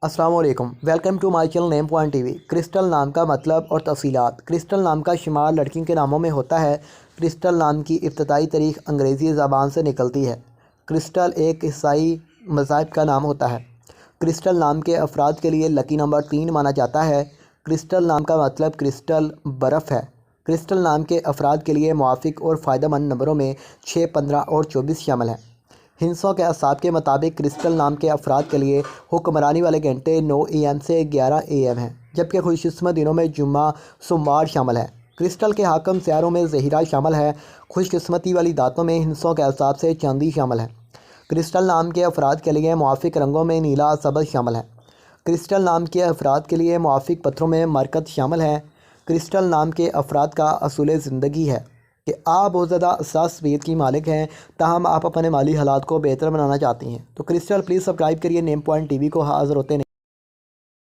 السلام علیکم، welcome to my channel name point TV وی۔ کرسٹل نام کا مطلب اور تفصیلات۔ کرسٹل نام کا شمار لڑکیوں کے ناموں میں ہوتا ہے۔ کرسٹل نام کی ابتدائی تاریخ انگریزی زبان سے نکلتی ہے۔ کرسٹل ایک عیسائی مذہب کا نام ہوتا ہے۔ کرسٹل نام کے افراد کے لیے لکی نمبر 3 مانا جاتا ہے۔ کرسٹل نام کا مطلب کرسٹل برف ہے۔ کرسٹل نام کے افراد کے لیے موافق اور فائدہ مند نمبروں میں 6، 15 اور 24 شامل ہیں۔ ہندسوں کے اعصاب کے مطابق کرسٹل نام کے افراد کے لیے حکمرانی والے گھنٹے 9 AM سے 11 AM ہیں، جبکہ خوش قسمت دنوں میں جمعہ، سوموار شامل ہے۔ کرسٹل کے حاکم سیاروں میں زہرہ شامل ہے۔ خوش قسمتی والی دھاتوں میں ہندسوں کے اعصاب سے چاندی شامل ہے۔ کرسٹل نام کے افراد کے لیے موافق رنگوں میں نیلا، سبز شامل ہے۔ کرسٹل نام کے افراد کے لیے موافق پتھروں میں مرکز شامل ہے۔ کرسٹل نام کے افراد کا اصول زندگی ہے کہ آپ بہت زیادہ حساس طبیعت کی مالک ہیں، تاہم آپ اپنے مالی حالات کو بہتر بنانا چاہتی ہیں۔ تو کرسٹل پلیز سبسکرائب کریے نیم پوائنٹ ٹی وی کو۔ حاضر ہوتے ہیں